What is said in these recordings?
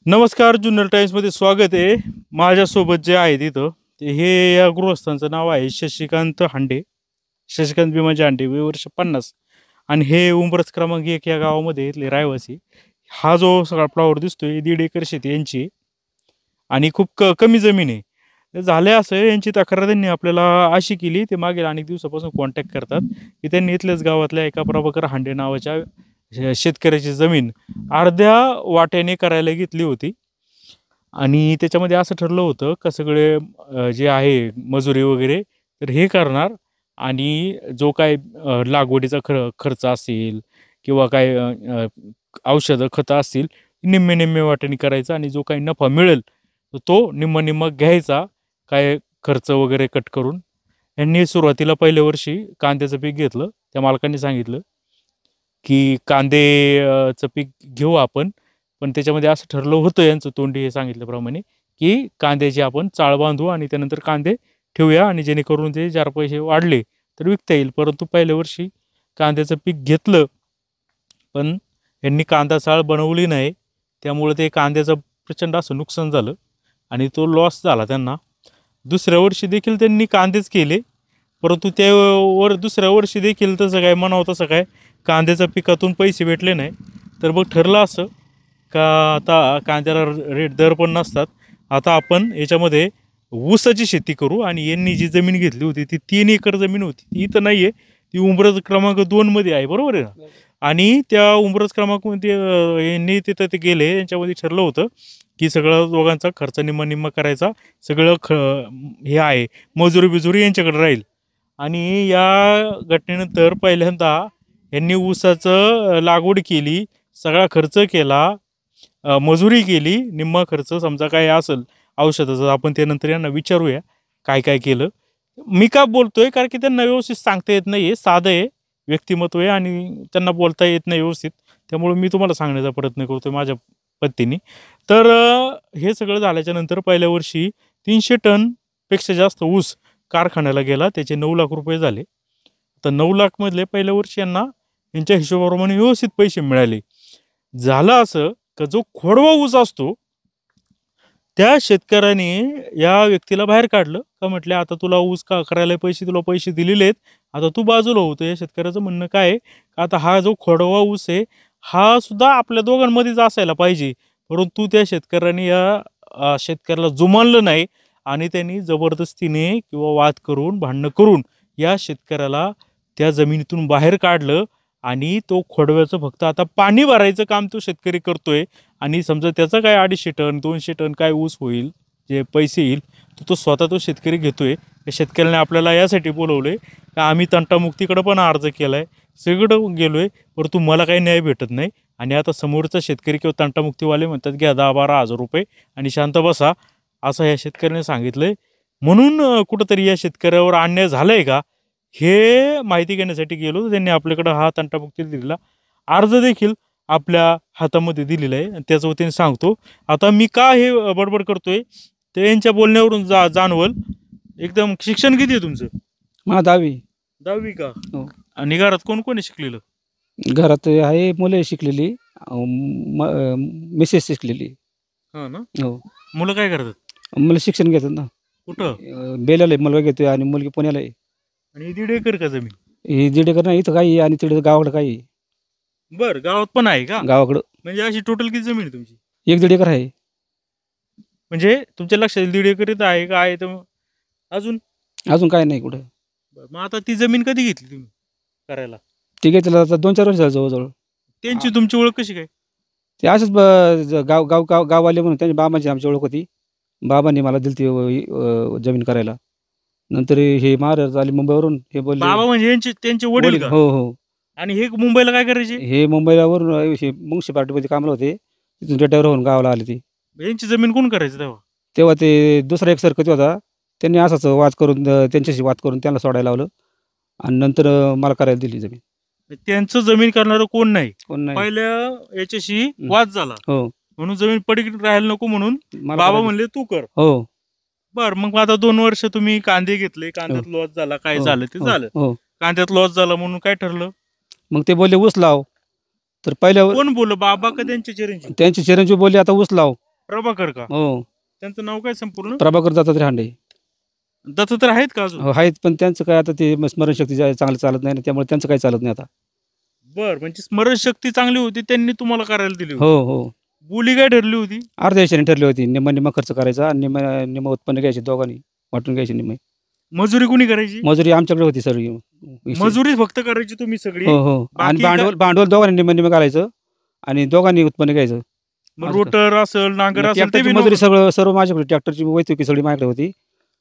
नमस्कार, जुन्नर टाइम्समध्ये स्वागत आहे. माझ्यासोबत जे आहेत इथं ते हे या गृहस्थांचं नाव आहे शशिकांत हांडे, शशिकांत भीमाजी हांडे, वय वर्ष 50 आणि हे उंबरच क्रमांक 1 या गावामध्ये इथले रहिवासी. हा जो सगळा प्लॉट दिसतोय 1.5 एकर शेती यांची आहे आणि खूप कमी जमीन आहे. तर झालं असं, यांची तक्रार त्यांनी आपल्याला अशी केली, ते मागील अनेक दिवसापासून कॉन्टॅक्ट करतात की त्यांनी इथल्याच गावातल्या एका प्रभाकर हांडे नावाच्या शेतकऱ्याची जमीन अर्ध्या वाट्याने करायला घेतली होती आणि त्याच्यामध्ये असं ठरलं होतं का सगळे जे आहे मजुरी वगैरे तर हे करणार आणि जो काय लागवडीचा खर्च असेल किंवा काय औषधं खतं असतील निम्मे निम्मे वाट्याने करायचा आणि जो काही नफा मिळेल तर तो निम्म निम्म घ्यायचा, काय खर्च वगैरे कट करून. यांनी सुरुवातीला पहिल्या वर्षी कांद्याचं पीक घेतलं. त्या मालकांनी सांगितलं की कांदेचं पीक घेऊ आपण, पण त्याच्यामध्ये असं ठरलं होतं यांचं तोंडी हे सांगितल्याप्रमाणे की कांद्याची आपण चाळ बांधू आणि त्यानंतर कांदे ठेवूया आणि जेणेकरून ते 4 पैसे वाढले तर विकता येईल. परंतु पहिल्या वर्षी कांद्याचं पीक घेतलं, पण यांनी कांदा चाळ बनवली नाही. त्यामुळे ते कांद्याचं प्रचंड असं नुकसान झालं आणि तो लॉस झाला त्यांना. दुसऱ्या वर्षी देखील त्यांनी कांदेच केले, परंतु त्यावर दुसऱ्या वर्षी देखील तसं काय म्हणावं तसं काय कांद्याच्या पिकातून पैसे भेटले नाही. तर मग ठरलं असं का आता कांद्याला दर पण नसतात, आता आपण याच्यामध्ये ऊसाची शेती करू. आणि यांनी जी जमीन घेतली होती ती 3 एकर जमीन होती, ती इथं नाही आहे, ती उंबरज क्रमांक 2 मध्ये आहे, बरोबर आहे ना. आणि त्या उंबरज क्रमांकमध्ये यांनी तिथं ते गेले, यांच्यामध्ये ठरलं होतं की सगळं दोघांचा खर्च निम्मा निम्मा करायचा, सगळं हे आहे मजुरी बिजुरी यांच्याकडे राहील. आणि या घटनेनंतर पहिल्यांदा यांनी ऊसाचं लागवड केली, सगळा खर्च केला, मजुरी केली, निम्मा खर्च समजा काय असेल औषधाचं आपण ते नंतर यांना विचारूया काय काय केलं. मी का बोलतोय कारण की त्यांना व्यवस्थित सांगता येत नाही आहे, साधं आहे व्यक्तिमत्व आहे आणि त्यांना बोलता येत नाही व्यवस्थित, त्यामुळे मी तुम्हाला सांगण्याचा प्रयत्न करतोय माझ्या पद्धतीने. तर हे सगळं झाल्याच्या नंतर पहिल्या वर्षी 300 टनपेक्षा जास्त ऊस कारखान्याला गेला, त्याचे 9 लाख रुपये झाले. तर 9 लाख मधले पहिल्या वर्षी यांना यांच्या हिशोबाप्रमाणे व्यवस्थित पैसे मिळाले. झालं असं का जो खोडवा ऊस असतो त्या शेतकऱ्याने या व्यक्तीला बाहेर काढलं का, म्हटले आता तुला ऊस का करायला पैसे, तुला पैसे दिलेले आहेत, आता तू बाजूला होतो. या शेतकऱ्याचं म्हणणं काय आहे का आता हा जो खोडवा ऊस आहे हा सुद्धा आपल्या दोघांमध्येच असायला पाहिजे. परंतु त्या शेतकऱ्याने या शेतकऱ्याला जुमानलं नाही आणि त्यांनी जबरदस्तीने किंवा वाद करून भांडणं करून या शेतकऱ्याला त्या जमिनीतून बाहेर काढलं आणि तो खोडव्याचं फक्त आता पाणी भरायचं काम तो शेतकरी करतोय. आणि समजा त्याचं काय 250 टन 200 टन काय ऊस होईल, जे पैसे येईल तो स्वतः तो शेतकरी घेतोय. त्या शेतकऱ्याने आपल्याला यासाठी बोलवले का आम्ही तंटामुक्तीकडे पण अर्ज केला आहे, सगळीकडं गेलो आहे, परंतु मला काही न्याय भेटत नाही. आणि आता समोरचा शेतकरी किंवा तंटामुक्तीवाले म्हणतात घ्या 10-12 हजार रुपये आणि शांत बसा, असं या शेतकऱ्याने सांगितलं आहे. म्हणून कुठंतरी या शेतकऱ्यावर अन्याय झाला आहे का हे माहिती घेण्यासाठी गेलो. त्यांनी आपल्याकडं हा तंटामुक्ती दिलेला अर्ज देखील आपल्या हातामध्ये दिलेलं आहे आणि त्याचं वतीने सांगतो. आता मी का हे बडबड करतोय ते यांच्या बोलण्यावरून जाणवल. एकदम शिक्षण किती आहे तुमचं? मला 10वी. 10वी का? हो. आणि घरात कोण कोण आहे शिकलेलं? घरात आहे मुलं शिकलेली, मिसेस शिकलेली. हा ना. हो. मुलं काय करतात? मला शिक्षण घेतात ना. कुठं? बेलाला मुलगा घेतोय आणि मुलगी पुण्याला आहे. आणि 1.5 एकर का जमीन? ही 1.5 एकर नाही, इथं काही आहे आणि तिकडे गावाकडे काही आहे. बर, गावात पण आहे का? गावाकडं म्हणजे अशी टोटल किती जमीन आहे तुमची? 1-1.5 एकर आहे. म्हणजे तुमच्या लक्षात 1.5 एकर इथं आहे का? आहे तर अजून अजून काय नाही कुठं. बरं, मग आता ती जमीन कधी घेतली तुम्ही करायला? ते घेतलं आता 2-4 वर्ष झालं जवळजवळ. त्यांची तुमची ओळख कशी काय? ते असंच गाव गाव गाव गाववाले म्हणून त्यांच्या बाबांची आमची ओळख होती. बाबांनी मला दिली ती जमीन करायला. नंतर हे महाराज आले मुंबईवरून, हे बोलले. बाबा म्हणजे त्यांचे वडील का? हो हो. आणि हे मुंबईला काय करायचे? हे मुंबईवरून हे म्युन्सिपाल्टीमध्ये कामाला होते, तिथून रिटायर होऊन गावाला आले ते. यांची जमीन कोण करायचं तेव्हा? तेव्हा ते दुसरा एक सरपंच होता, त्यांनी असाच वाद करून त्यांच्याशी वाद करून त्यांना सोडायला लावलं आणि नंतर मला करायला दिली जमीन. त्यांचं जमीन करणारं कोण नाही, कोण नाही. पहिल्या याच्याशी वाद झाला हो. म्हणून जमीन पडीक राहायला नको म्हणून मला बाबा करायला- म्हणले तू कर. हो बर, मग आता 2 वर्ष तुम्ही कांदे घेतले, कांद्यात लॉस झाला, काय हो, झालं ते हो, झालं. हो. कांद्यात लॉस झाला म्हणून काय ठरलं? मग ते बोलले ऊस लाव. तर पहिल्या कोण बोल, बाबा का त्यांचे चिरंजीव? त्यांचे चिरंजीव बोलले आता ऊस लाव. प्रभाकर का? हो, त्यांचं नाव काय संपूर्ण? प्रभाकर दत्तात्रय हांडे. दत्तात्रय आहेत का अजून? हो, आहेत, पण त्यांचं काय आता ते स्मरणशक्ती चांगलं चालत नाही ना, त्यामुळे त्यांचं काही चालत नाही आता. बर, म्हणजे स्मरणशक्ती चांगली होती, त्यांनी तुम्हाला करायला दिली हो, होती. हो. बोली काय ठरली होती? अर्ध्या हिशोबाने ठरली होती. निम्मा निम्मा खर्च करायचा आणि निम्म उत्पन्न घ्यायचे, दोघांनी वाटून घ्यायचे निम्मे. मजुरी कुणी करायची? मजुरी आमच्याकडे होती सगळी. विषय. मजुरी फक्त करायची तुम्ही सगळी? हो, हो. आणि बाकी भांडवल दोघांनी निम्म निम्म घालायचं आणि दोघांनी उत्पन्न घ्यायचं. मग रोटर असेल, नांगर असेल, ते ट्रॅक्टरची बी मजुरी नोकर- सर्व माझ्याकडे, ट्रॅक्टरची वैतुकी सगळी माझ्याकडे होती.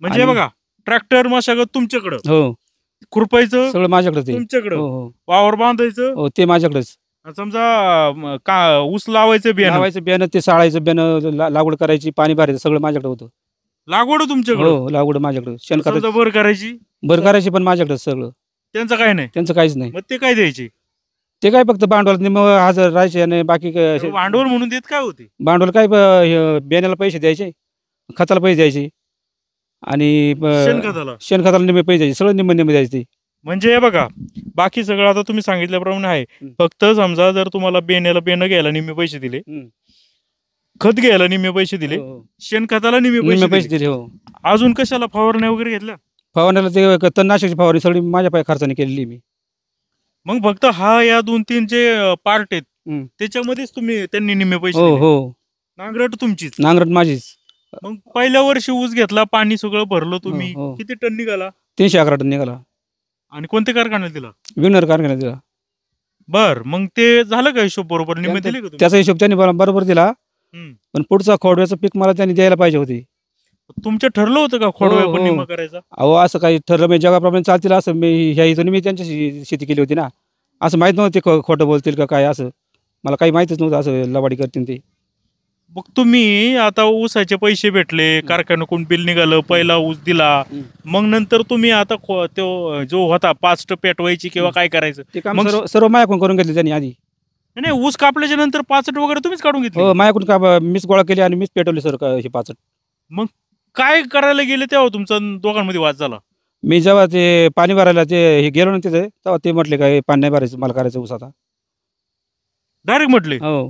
म्हणजे आणि- बघा, ट्रॅक्टर मशागत तुमच्याकडं, हो, खुरपायचं सगळं माझ्याकडे ते. तुमच्याकडं, हो, हो, वावर बांधायचं, हो, ते माझ्याकडेच. आणि समजा का ऊस लावायचं बियाणं, लावायचं बियाणं, ते साळायचं बियाणं, लागवड करायची, पाणी भरायचं, सगळं माझ्याकडे होतं. लागवड तुमच्याकडं, हो, लागवड माझ्याकडे. शेणखत समजा बर करायची, भर करायची पण माझ्याकडे सगळं. त्यांचं काय नाही. त्यांचं काहीच नाही. मग ते काय द्यायचे? ते काय फक्त भांडवल निम्म हजर राहायचे आणि बाकी भांडवल म्हणून देत काय होते? भांडवल काय बियाण्याला पैसे द्यायचे, खताला पैसे द्यायचे आणि शेणखताला. शेणखताला निम्मे पैसे द्यायचे, सगळं निम्मे निम्मे द्यायचे. म्हणजे हे बघा, बाकी सगळं आता तुम्ही सांगितल्याप्रमाणे आहे. फक्त समजा जर तुम्हाला बेणं घ्यायला निम्मे पैसे दिले, खत घ्यायला निम्मे पैसे दिले, हो, हो. शेणखताला निम्मे निम्मे पैसे पैसे दिले, दिले. हो, अजून कशाला फवारण्या वगैरे घेतल्या? फवारण्याला ते तणनाशकाची फवारणी सगळी माझ्या पाय खर्चाने केलेली मी. मग फक्त हा या 2-3 जे पार्ट आहेत हम्म. त्याच्यामध्येच त्यांनी निम्मे पैसे हो, दिले. हो. नांगरट तुमचीच. नांगरट माझीच. मग पहिल्या वर्षी ऊस घेतला, पाणी सगळं भरलं तुम्ही, हो, हो. किती टन निघाला? 311 टन निघाला. आणि कोणत्या कारखान्यात दिला? विनर कारखान्यात दिला. बर, मग ते झालं का हिशोब बरोबर? निम्मे दिले का तुम्ही? त्याचा हिशोब त्यांनी बरोबर दिला, हम्म. पण पुढचा खोडव्याचं पीक मला त्यांनी द्यायला पाहिजे होती. तुमचं ठरलं होतं का खोडव्या हो, पण हो. निम्मा करायचा? अहो, असं काही ठरलं म्हणजे जगाप्रमाणे चालतील असं मी ह्या इथून मी त्यांच्याशी शेती केली होती ना, असं माहीत नव्हतं ते खोटं बोलतील का काय, असं मला काही माहितीच नव्हतं असं लवाडी करतील ते. मग तुम्ही आता ऊसाचे पैसे भेटले, कारखान्याकडून बिल निघालं, पहिला ऊस दिला, मग नंतर तुम्ही आता तो जो होता पास्ट पेटवायची किंवा काय करायचं, ते काम मग- सर्व सर्व मायाकडून करून घेतले त्यांनी आधी. नाही, ऊस कापल्याच्या नंतर पाचट वगैरे तुम्हीच काढून घेतली? हो, मायाकडून का मीच गोळा केली आणि मीच पेटवले सर हे पाचट. मग काय करायला गेले तेव्हा तुमचा दोघांमध्ये वाद झाला? मी जेव्हा ते पाणी भरायला ते हे गेलो ना तिथे, तेव्हा ते म्हटले काय पाणी नाही भरायचं, मला करायचं ऊस आता. डायरेक्ट म्हटले? हो,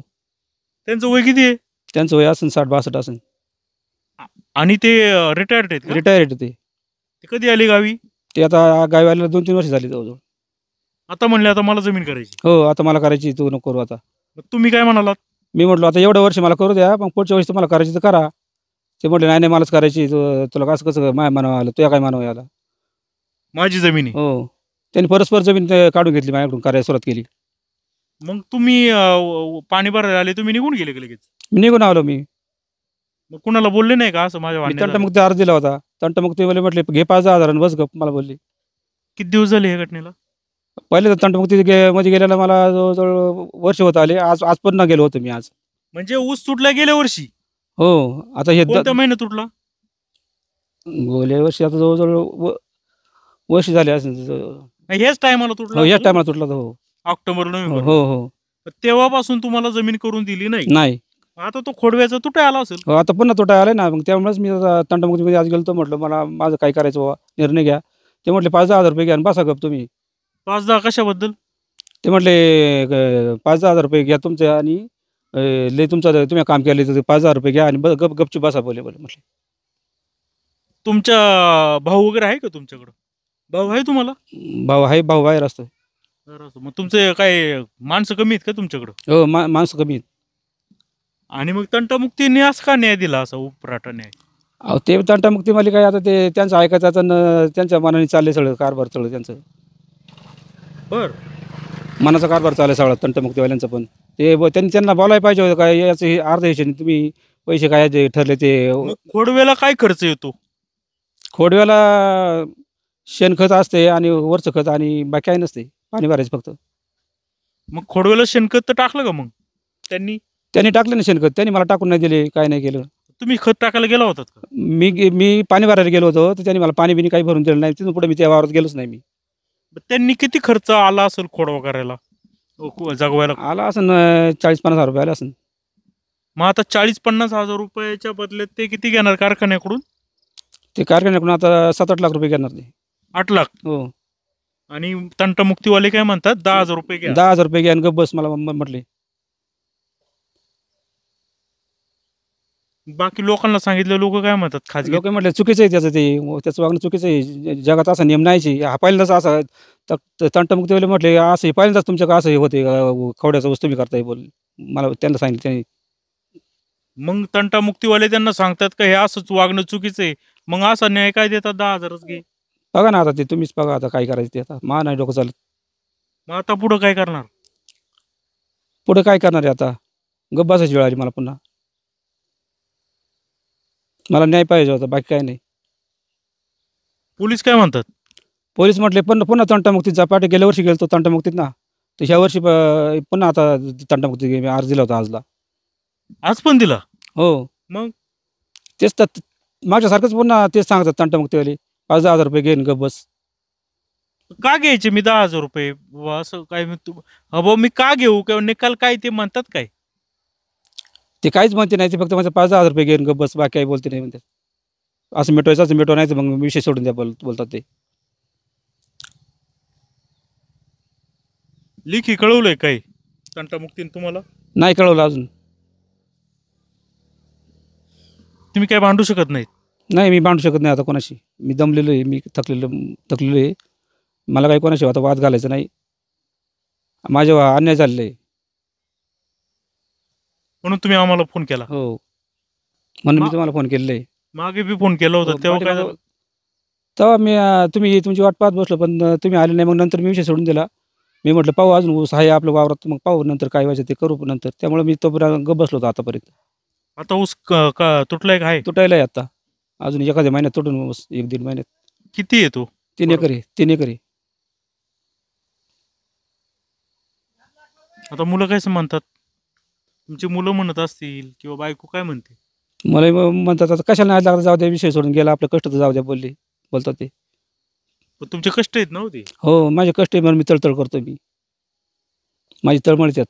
त्यांचं वय किती आहे? त्यांचं वय असेल 60-62 असेल. आणि ते रिटायर्ड आहेत का? रिटायर्ड ते. ते कधी आले गावी? ते आता गावी आलेला 2-3 वर्ष झाली जवळजवळ. आता म्हणले आता मला जमीन करायची. हो, आता मला करायची, तू नको करू आता. मग तुम्ही काय म्हणालात? मी म्हटलो आता एवढं वर्ष मला करू द्या, मग पुढच्या वर्षी तुम्हाला करायची तर करा. ते म्हटले नाही नाही मलाच करायची, तुला कसं कसं माय मानव आलं, तुझ्या काय मानव आला. माझी जमीन आहे. हो, त्यांनी परस्पर जमीन काढून घेतली, माझ्याकडून करायला सुरुवात केली. मग तुम्ही पाणी भरायला आले, तुम्ही निघून गेले का लगेच? मी निघून आलो. मी कुणाला बोलले नाही का असं माझ्या भांडण्यात झालं? तंटमुक्ती अर्ज दिला होता. तंटमुक्ती मला म्हटले घे 5,000 आणि बस गप, मला बोलली. किती दिवस झाले या घटनेला? पहिले तर तंटमुक्ती मध्ये गेल्याला मला जवळजवळ वर्ष होत आले. आज पण न गेलो होतो मी आज. म्हणजे ऊस तुटला गेल्या वर्षी? हो, आता हे कोणत्या महिन्यात तुटला? गेल्या वर्षी आता जवळजवळ वर्ष झाले असेल. नाही, हेच टायमाला तुटला? हो, याच टायमाला तुटला तर. हो, ऑक्टोबर नोव्हेंबर. हो, हो. तेव्हापासून तुम्हाला जमीन करून दिली नाही? नाही. आता तो खोडव्याचा तुटाय आला असेल? हो, आता पुन्हा तोटा आलाय ना, मग त्यामुळेच मी आता तंटमुक्तीमध्ये आज गेलो. म्हटलं मला माझं काय करायचं बाबा, निर्णय घ्या. ते म्हटले 5,000 रुपये घ्या आणि बसा गप तुम्ही. 5-10 कशाबद्दल? ते म्हटले 5,000 रुपये घ्या तुमचे आणि लय तुमचं तुम्ही काम केलं तर 5,000 रुपये घ्या आणि गपचूप बसा बोले म्हटले. तुमच्या भाऊ वगैरे आहे का तुमच्याकडं? भाऊ आहे तुम्हाला? भाऊ बाहेर असतो. मग तुमचे काय माणसं कमी आहेत का तुमच्याकडं? हो, माणसं कमी आहेत. आणि मग तंटामुक्तीने असं का न्याय दिला, असा उपराटा न्याय? अहो, ते तंटामुक्ती मला काय आता ते त्यांचं ऐकायचं, आता त्यांच्या मनाने चालले सगळं कारभार, सगळं त्यांचं बर, मनाचा कारभार चालला सगळा तंटमुक्तीवाल्यांचं. पण ते त्यांना बोलायला पाहिजे होतं काय, याचं हे अर्ध्या हिशोबाने तुम्ही पैसे काय जे ठरले ते. मग खोडव्याला काय खर्च येतो? खोडव्याला शेणखत असते आणि वरचं खत आणि बाकी काही नसते, पाणी भरायचं फक्त. मग खोडव्याला शेणखत तर टाकलं का मग त्यांनी टाकलं ना शेणखत, त्यांनी मला टाकून नाही दिले, काय नाही केलं. तुम्ही खत टाकायला गेला होतात का? मी पाणी भरायला गेलो होतो, तर त्यांनी मला पाणी बिनी काही भरून दिलं नाही. तिथून पुढे मी त्या वावरात गेलोच नाही. मी त्यांनी किती खर्च आला असेल खोडवा करायला, जगवायला? आला असं 40-50 हजार रुपये आले असं. मग आता 40-50 हजार रुपयाच्या बदल्यात ते किती घेणार कारखान्याकडून? ते कारखान्याकडून आता 7-8 लाख रुपये घेणार ते. 8 लाख? हो. आणि तंटमुक्तीवाले काय म्हणतात 10,000 रुपये घ्या. 10,000 रुपये घ्या आणि गप बस, मला म्हटले. बाकी लोकांना सांगितलं, लोक काय म्हणतात खाजगी? लोक म्हटलं चुकीचं आहे त्याचं, ते त्याचं वागणं चुकीचं आहे. जगात असा नियम नाहीच. हा पहिल्यांदाच असा तंटमुक्तीवाले म्हटले असं पहिल्यांदाच तुमच्याकडे असं हे होते खवड्याचा वस्तू तुम्ही करताय बोल. मला त्यांना सांगितलं त्यांनी. मग तंटामुक्तीवाले त्यांना सांगतात का हे असंच वागणं चुकीचं आहे, मग असा न्याय काय देतात? 10,000च घे. बघा ना आता ते तुम्हीच बघा आता काय करायचं ते. आता मा नाही डोकं चालत. मग आता पुढं काय करणार? पुढे काय करणार आहे आता? गप्प बसायची वेळ आली मला पुन्हा. मला न्याय पाहिजे होता, बाकी काय नाही. पोलीस काय म्हणतात? पोलीस म्हटले पण पुन्हा तंटामुक्तीचा पाठी गेल्या वर्षी गेलो तंटामुक्तीत ना, तर ह्या वर्षी पुन्हा आता तंटामुक्ती मी अर्ज दिला होता आजला. आज पण दिला? हो. मग तेच तर मागच्यासारखंच पुन्हा तेच सांगतात तंटामुक्तीवाले 5,000-10,000 रुपये घेईन गप्प बस. का घ्यायचे मी 10,000 रुपये? बुवा असं काय अहो मी का घेऊ किंवा निकाल काय ते म्हणतात काय? ते काहीच म्हणते नाही, ते फक्त माझं 5,000-10,000 रुपये घेईन गप्प बस, बाकी काही बोलते नाही म्हणतात. असं मिटवायचं असं मिटवा, नाही तर मग विषय सोडून द्या बोलतात ते. लेखी कळवलंय काय तंटामुक्तीने तुम्हाला? नाही कळवलं अजून. तुम्ही काय भांडू शकत नाहीत? नाही, मी भांडू शकत नाही आता कोणाशी. मी दमलेलो आहे, मी थकलेलो आहे. मला काही कोणाशी आता वाद घालायचा नाही. माझ्यावर अन्याय झालेला आहे. म्हणून तुम्ही आम्हाला फोन केला? हो, म्हणून मी मा- तुम्हाला फोन केलेला आहे. मागे बी फोन केला होता, हो, तेव्हा काय झालं? तेव्हा मी तुम्ही तुमची वाट पाहत बसलो, पण तुम्ही आले नाही. मग नंतर मी विषय सोडून दिला. मी म्हटलं पाहू अजून ऊस आहे आपल्या वावरात, मग पाहू नंतर काय व्हायचं ते करू नंतर. त्यामुळे मी तोपर्यंत गप्प बसलो होतो आतापर्यंत. आता ऊस का तुटलाय काय? तुटायला आहे आता. अजून एखाद्या महिन्यात तुटून ऊस 1-1.5 महिन्यात. किती येतो? 3 एकर आहे, 3 एकर आहे. आता मुलं काय म्हणतात? तुमची मुलं म्हणत असतील किंवा बायको काय म्हणते? मला म्हणतात आता कशाला नाही लागला, जाऊ द्या विषय सोडून गेला आपलं, कष्ट तर जाऊ द्या बोलतात ते. पण तुमचे कष्ट आहेत ना हो ते. हो, माझे कष्ट आहे म्हणून मी तळतळ करतो मी. माझी तळमळ त्यात.